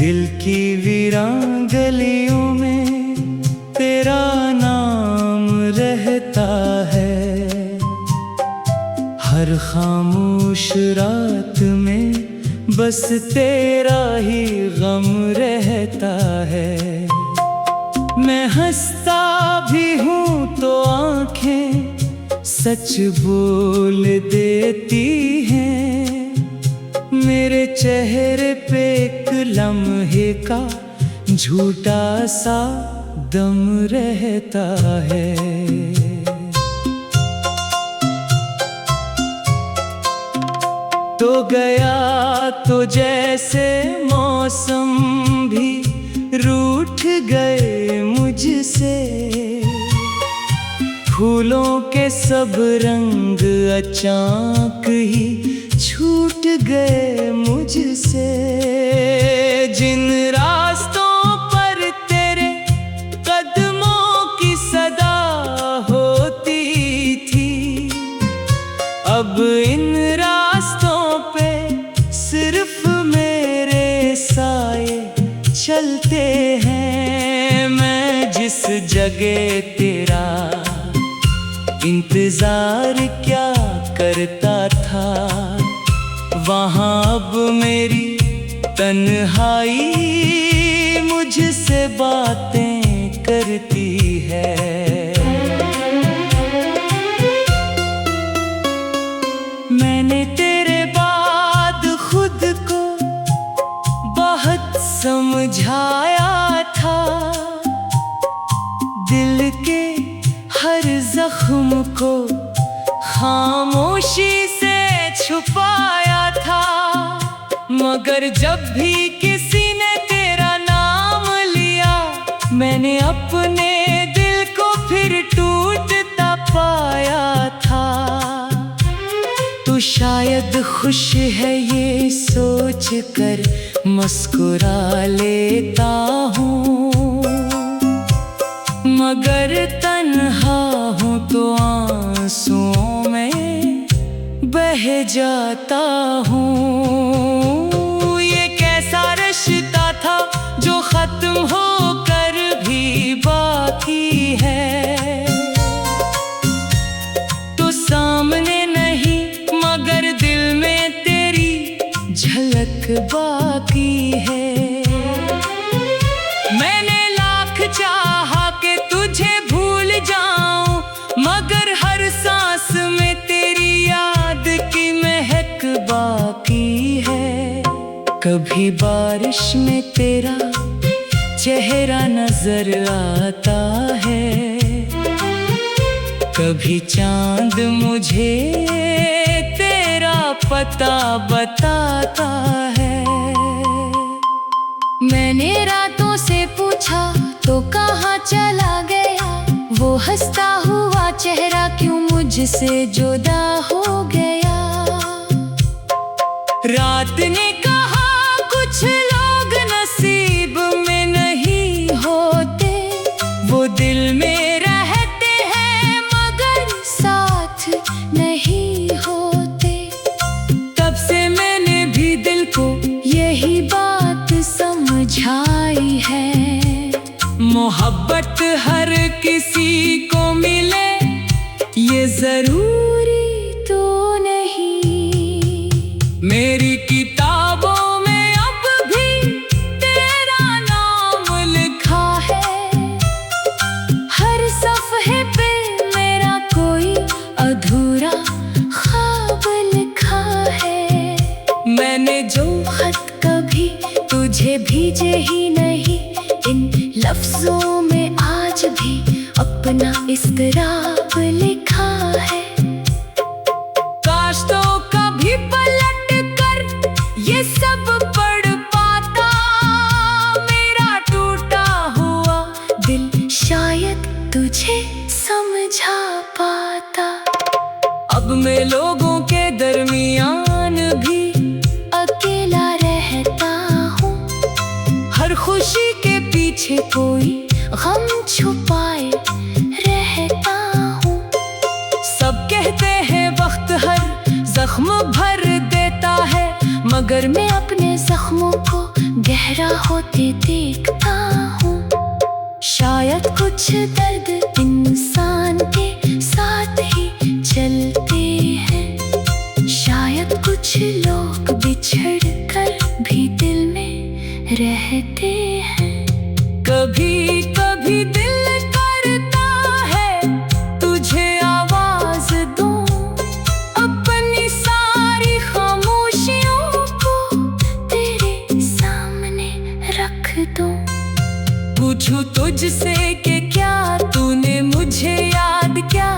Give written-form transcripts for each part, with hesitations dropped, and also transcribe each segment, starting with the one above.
दिल की वीरान गलियों में तेरा नाम रहता है। हर खामोश रात में बस तेरा ही गम रहता है। मैं हंसता भी हूँ तो आंखें सच बोल देती हैं। मेरे चेहरे पे एक लम्हे का झूठा सा दम रहता है। तो गया तो जैसे मौसम भी रूठ गए मुझसे। फूलों के सब रंग अचानक ही छूट गए मुझसे। जिन रास्तों पर तेरे कदमों की सदा होती थी, अब इन रास्तों पे सिर्फ मेरे साए चलते हैं। मैं जिस जगह तेरा इंतजार क्या करता था, वहाँ अब मेरी तन्हाई मुझसे बातें करती है। मैंने तेरे बाद खुद को बहुत समझाया था। दिल के हर जख्म को खामोशी से छुपाया था। मगर जब भी किसी ने तेरा नाम लिया, मैंने अपने दिल को फिर टूटता पाया था। तू शायद खुश है ये सोच कर मुस्कुरा लेता हूँ, मगर तन्हा हूँ तो आंसुओं में बह जाता हूँ। ये कैसा रिश्ता था जो खत्म होकर भी बाकी है। तो सामने नहीं मगर दिल में तेरी झलक बाकी है। मैंने लाख चाहा कि तुझे भूल जाऊं, मगर हर सांस में तेरी याद की महक बाकी है। कभी बारिश में तेरा चेहरा नजर आता है, कभी चांद मुझे तेरा पता बताता है। मैंने रातों से पूछा तो कहाँ चला गया, वो हंसता हुआ चेहरा क्यों मुझसे जुदा हो गया। रात ने कहा कुछ लोग नसीब में नहीं होते, वो दिल में रहते हैं मगर साथ नहीं होते। तब से मैंने भी दिल को यही बात समझाई है। मोहब्बत हर किसी को मिले ये जरूरी तो नहीं। मेरी किताबों में अब भी तेरा नाम लिखा है। हर सफ़े पे मेरा कोई अधूरा ख्वाब लिखा है। मैंने जो खत कभी तुझे भेजे ही नहीं, इन लफ्जों में आज भी अपना इस्तराब लिखा है। काश तो कभी पलट कर ये सब पढ़ पाता, मेरा टूटा हुआ दिल शायद तुझे समझा पाता। अब मैं लोगों के दरमियान भी अकेला रहता हूँ। हर खुशी के पीछे कोई गम छुपाए रहता हूँ। सब कहते हैं वक्त हर जख्म भर देता है, मगर मैं अपने जख्मों को गहरा होते देखता हूँ। शायद कुछ दर्द इंसान के साथ ही चलते हैं, शायद कुछ लोग बिछड़ कर भी दिल में रहते हैं। कभी कभी दिल करता है तुझे आवाज दूं, अपनी सारी खामोशियों को तेरे सामने रख दूं। पूछूं तुझसे कि क्या तूने मुझे याद किया,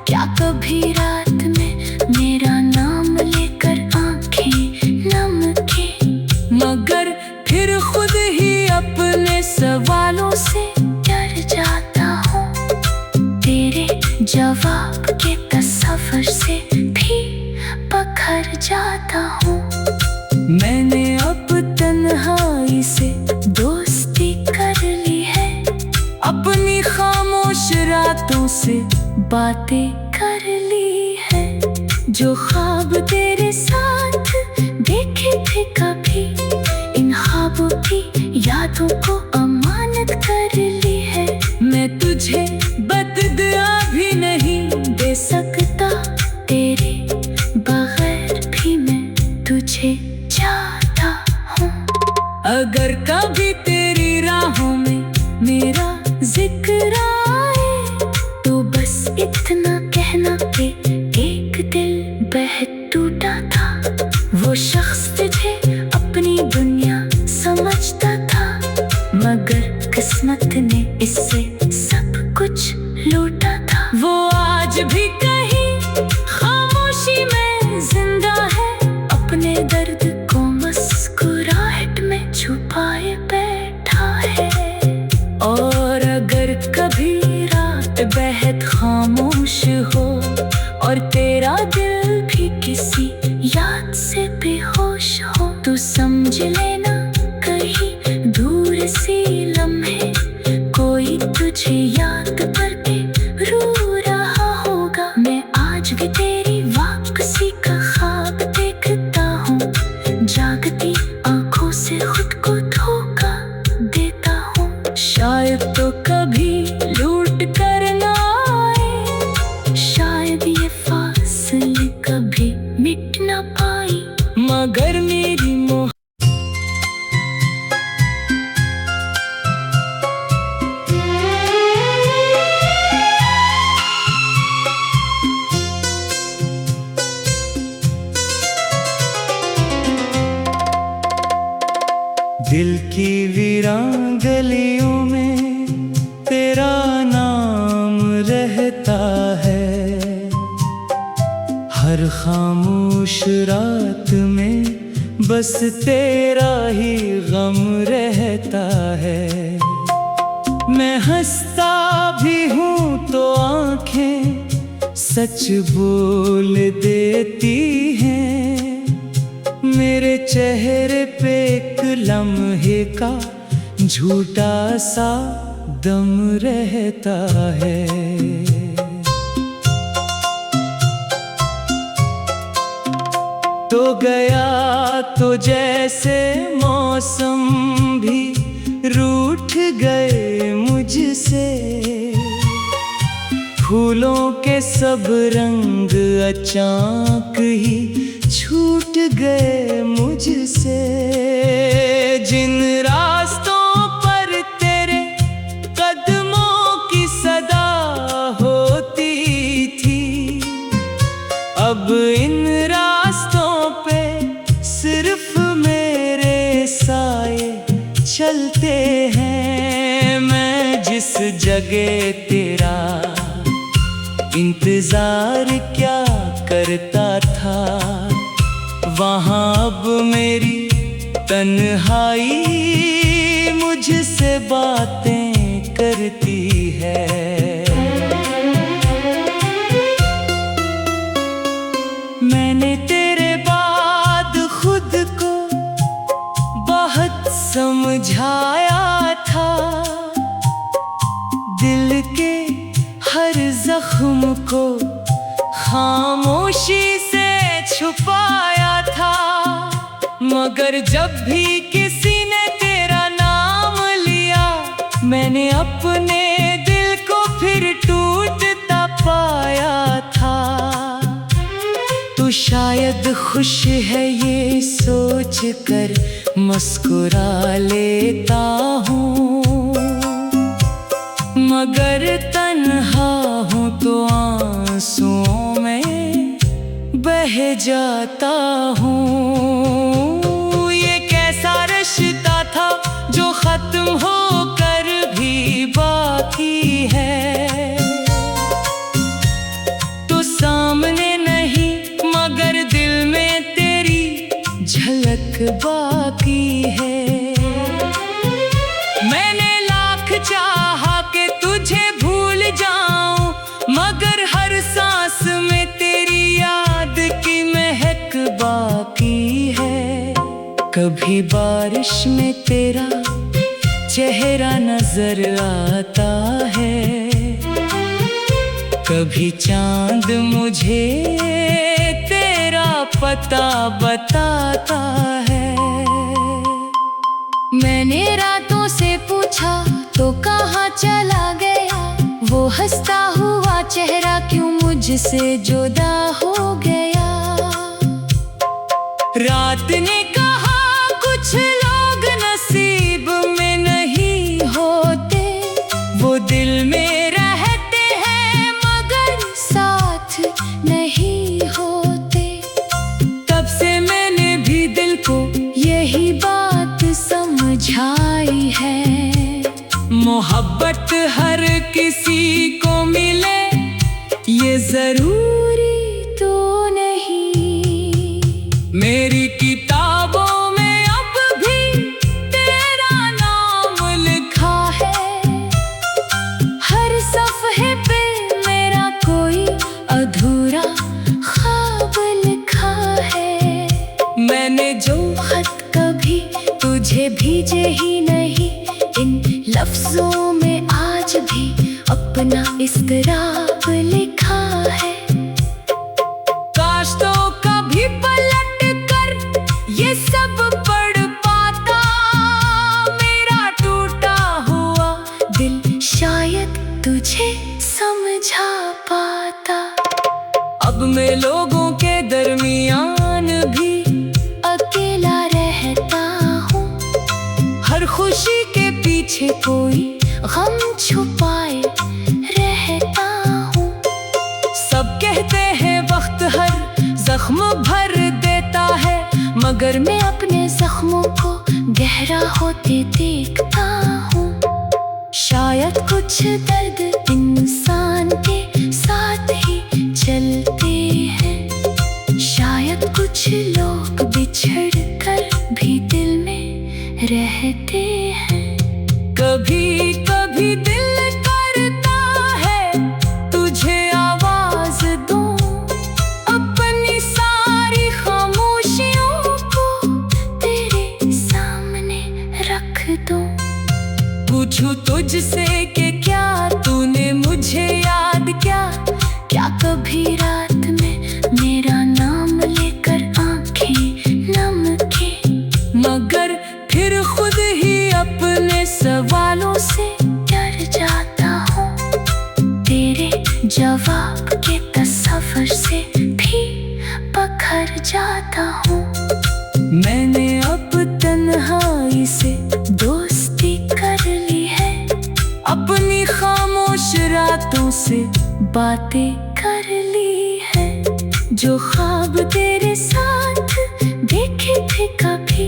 क्या कभी रात में मेरा नाम लेकर आंखें नम की। मगर फिर खुद ही अपने सवालों से डर जाता हूँ, तेरे जवाब के तसव्वुर से भी पखर जाता हूँ। मैंने अब तन्हाई से दोस्ती कर ली है, अपनी खामोश रातों से बातें कर ली है। जो ख्वाब तेरे साथ देखे थे कभी, इन ख्वाबों की यादों को अमानत कर ली है। मैं तुझे बददुआ भी नहीं दे सकता, तेरे बगैर भी मैं तुझे चाहता हूँ। अगर कभी तेरी राहों में मेरा जिक्र आए, तो बस इतना कहना कि एक दिल बह टूटा था। वो शख्स तुझे अपनी दुनिया समझता था, मगर किस्मत ने इससे सब कुछ लूटा था। वो आज भी कहीं खामोशी में जिंदा है, अपने दर्द को मुस्कुराहट में छुपाए बैठा है। और अगर कभी रात बेहद खामोश हो और तेरा दिल भी किसी याद से बेहोश हो, तो समझ लेना कहीं दूर से लम्हे कोई तुझे याद करके रो रहा होगा। मैं आज भी तेरी वापसी का ख्वाब देखता हूँ, जागती आंखों से खुद को धोखा देता हूँ। शायद तो कभी लूट कर ना आए, शायद ये फासले कभी मिट ना पाई, मगर मेरी दिल की वीरान गलियों में तेरा नाम रहता है, हर खामोश रात में बस तेरा ही गम रहता है। मैं हंसता भी हूँ तो आंखें सच बोल देती हैं, मेरे चेहरे पे एक लम्हे का झूठा सा दम रहता है। तो गया तो जैसे मौसम भी रूठ गए मुझसे, फूलों के सब रंग अचानक ही छूट गए मुझसे। जिन रास्तों पर तेरे कदमों की सदा होती थी, अब इन रास्तों पे सिर्फ मेरे साए चलते हैं। मैं जिस जगह तेरा इंतजार क्या करता था, वहाँ अब मेरी तन्हाई मुझसे बातें करती है। मैंने तेरे बाद खुद को बहुत समझाया था, दिल के हर जख्म को खामोशी से छुपाया था, मगर जब भी किसी मैंने अपने दिल को फिर टूटता पाया था। तू शायद खुश है ये सोच कर मुस्कुरा लेता हूँ, मगर तन्हा हूँ तो आंसुओं में बह जाता हूँ। ये कैसा रिश्ता था जो खत्म होकर भी बाकी है। तो सामने नहीं मगर दिल में तेरी झलक बाकी है। मैंने लाख चाहा कि तुझे भूल जाऊं, मगर हर सांस में तेरी याद की महक बाकी है। कभी बारिश में तेरा चेहरा नजर आता है, कभी चांद मुझे तेरा पता बताता है। मैंने रातों से पूछा तो कहाँ चला गया, वो हंसता हुआ चेहरा क्यों मुझसे जुदा हो गया। रात ने कहा कुछ लोग नसीब में नहीं होते, वो दिल में रहते हैं मगर साथ नहीं होते। तब से मैंने भी दिल को यही बात समझाई है, मोहब्बत हर किसी को मिले ये जरूरी तो नहीं। मेरी किताबों में अब भी तेरा नाम लिखा है, हर सफ़े पे मेरा कोई अधूरा ख्वाब लिखा है। मैंने जो खत कभी तुझे भेजे ही नहीं, इन लफ्जों में आज भी अपना इस्तराब लिखा है। काश तो कभी पलट कर ये सब पढ़ पाता, मेरा टूटा हुआ दिल शायद तुझे समझा पाता। अब मैं लोगों के दरमियान भी अकेला रहता हूँ, हर खुशी के पीछे कोई गम छुपाए रहता हूँ। सब कहते हैं वक्त हर जख्म भर देता है, मगर मैं अपने जख्मों को गहरा होते देखता हूँ। शायद कुछ दर्द इंसान के साथ ही चलते हैं, शायद कुछ लोग बिछड़ कर भी दिल में रहते हैं। कभी कभी दिल करता है तुझे आवाज दूं, अपनी सारी खामोशियों को तेरे सामने रख दूं। पूछूं तुझसे कि क्या तूने मुझे याद किया, क्या कभी रात में मेरा नाम लेकर आंखें नम की, मगर फिर खुद ही अपने सवालों से डर जाता हूँ। तेरे जवाब के तस्वर से भी पखर जाता हूँ। मैंने अब तन्हाई से दोस्ती कर ली है, अपनी खामोश रातों से बातें कर ली है। जो ख्वाब तेरे साथ देखे थे कभी,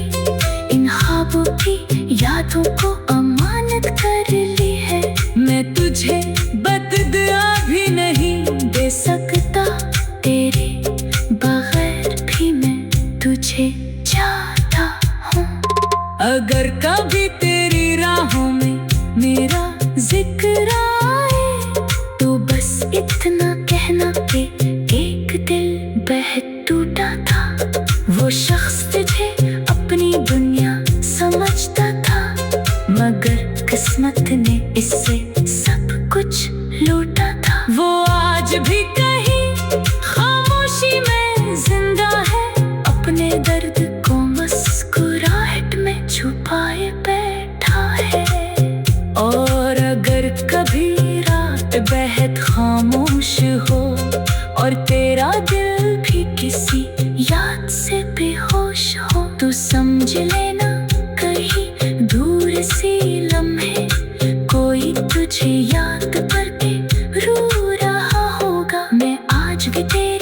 इन ख्वाबों की यादों को अमानत कर ली है। मैं तुझे बददुआ भी नहीं दे सकता, तेरे बगैर भी मैं तुझे चाहता हूँ। अगर कभी तेरी राहों में मेरा जिक्र आए, तो बस इतना कहना कि एक दिल बह टूटा था। वो शख्स तुझे अपनी दुनिया समझता था, मगर किस्मत ने इससे सब कुछ लूटा था। वो आज भी कहीं खामोशी में जिंदा है, अपने दर्द को मुस्कुराहट में छुपाए बैठा है। और से बेहोश हो तो समझ लेना कहीं दूर से लम्हे कोई तुझे याद करके रो रहा होगा। मैं आज भी तेरे